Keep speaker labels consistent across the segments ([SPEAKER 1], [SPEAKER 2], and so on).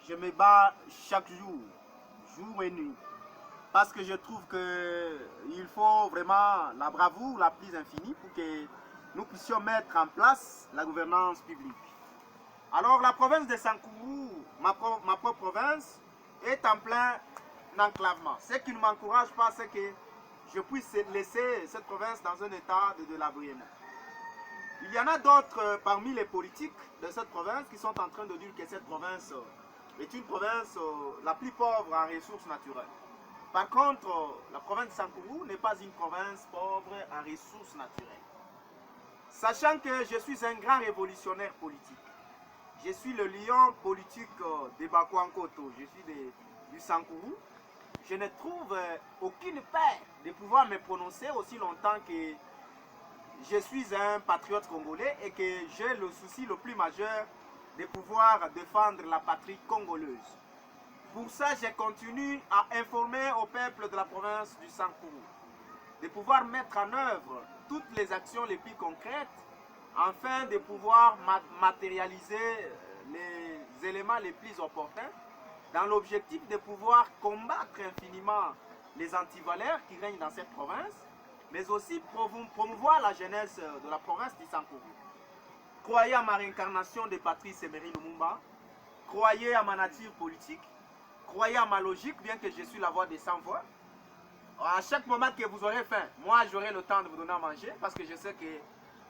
[SPEAKER 1] je me bats chaque jour, jour et nuit, parce que je trouve qu'il faut vraiment la bravoure la plus infinie pour que nous puissions mettre en place la gouvernance publique. Alors la province de Sankourou, ma propre province, est en plein enclavement. Ce qui ne m'encourage pas, c'est que je puisse laisser cette province dans un état de délabrement. Il y en a d'autres parmi les politiques de cette province qui sont en train de dire que cette province est une province la plus pauvre en ressources naturelles. Par contre, la province de Sankourou n'est pas une province pauvre en ressources naturelles. Sachant que je suis un grand révolutionnaire politique, je suis le lion politique de Bakouankoto, je suis du Sankourou, je ne trouve aucune paix de pouvoir me prononcer aussi longtemps que je suis un patriote congolais et que j'ai le souci le plus majeur de pouvoir défendre la patrie congolaise. Pour ça, je continue à informer au peuple de la province du Sankourou, de pouvoir mettre en œuvre toutes les actions les plus concrètes afin de pouvoir matérialiser les éléments les plus opportuns dans l'objectif de pouvoir combattre infiniment les antivaleurs qui règnent dans cette province, mais aussi promouvoir la jeunesse de la province du Sankourou. Croyez à ma réincarnation de Patrice Emery Lumumba, croyez à ma nature politique, croyez à ma logique, bien que je suis la voix des sans-voix. À chaque moment que vous aurez faim, moi j'aurai le temps de vous donner à manger, parce que je sais que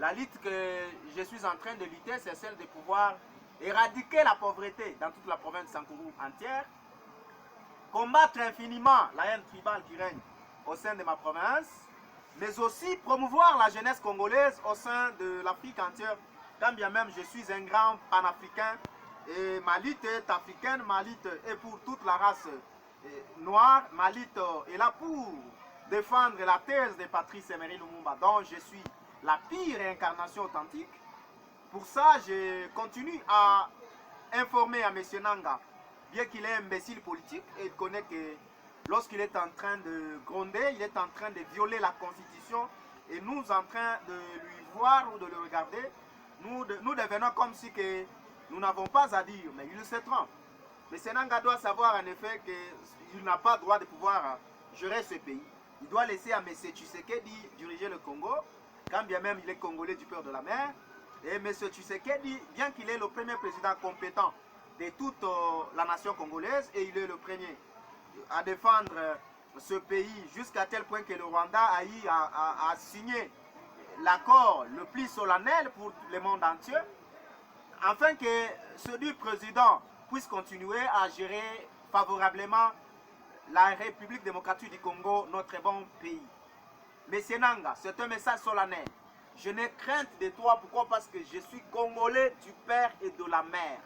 [SPEAKER 1] la lutte que je suis en train de lutter, c'est celle de pouvoir éradiquer la pauvreté dans toute la province de Sankourou entière, combattre infiniment la haine tribale qui règne au sein de ma province, mais aussi promouvoir la jeunesse congolaise au sein de l'Afrique entière, quand bien même je suis un grand panafricain, et ma lutte est africaine, ma lutte est pour toute la race noire, ma lutte est là pour défendre la thèse de Patrice Emery Lumumba, dont je suis la pire réincarnation authentique. Pour ça, je continue à informer à M. Nanga, bien qu'il est imbécile politique, et il connaît que lorsqu'il est en train de gronder, il est en train de violer la Constitution, et nous en train de lui voir ou de le regarder, nous devenons comme si que nous n'avons pas à dire, mais il se trompe. M. Nanga doit savoir en effet qu'il n'a pas le droit de pouvoir gérer ce pays. Il doit laisser à M. Tshisekedi diriger le Congo, quand bien même il est congolais du père de la mer. Et M. Tshisekedi, bien qu'il est le premier président compétent de toute la nation congolaise, et il est le premier à défendre ce pays jusqu'à tel point que le Rwanda a signé l'accord le plus solennel pour le monde entier, afin que ce du président puisse continuer à gérer favorablement la République démocratique du Congo, notre bon pays. Monsieur Nanga, c'est un message solennel. Je n'ai crainte de toi, pourquoi? Parce que je suis congolais du père et de la mère.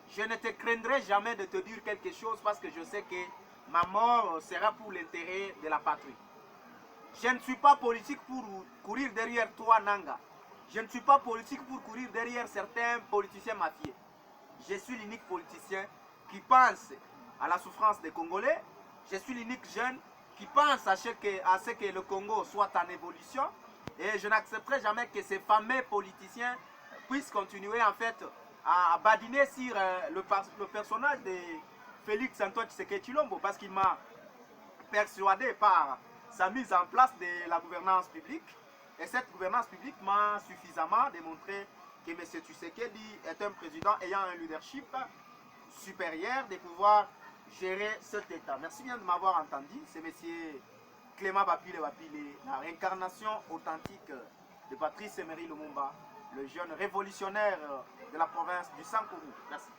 [SPEAKER 1] Je ne te craindrai jamais de te dire quelque chose parce que je sais que ma mort sera pour l'intérêt de la patrie. Je ne suis pas politique pour courir derrière toi, Nanga. Je ne suis pas politique pour courir derrière certains politiciens mafieux. Je suis l'unique politicien qui pense à la souffrance des Congolais. Je suis l'unique jeune qui pense à ce que le Congo soit en évolution. Et je n'accepterai jamais que ces fameux politiciens puissent continuer en fait à badiner sur le personnage de Félix Antoine Tshisekedi Tshilombo, parce qu'il m'a persuadé par sa mise en place de la gouvernance publique. Et cette gouvernance publique m'a suffisamment démontré que M. Tshisekedi est un président ayant un leadership supérieur de pouvoir gérer cet État. Merci bien de m'avoir entendu. C'est M. Clément Bapile, la réincarnation authentique de Patrice Emery Lumumba, le jeune révolutionnaire de la province du Sankourou. Merci.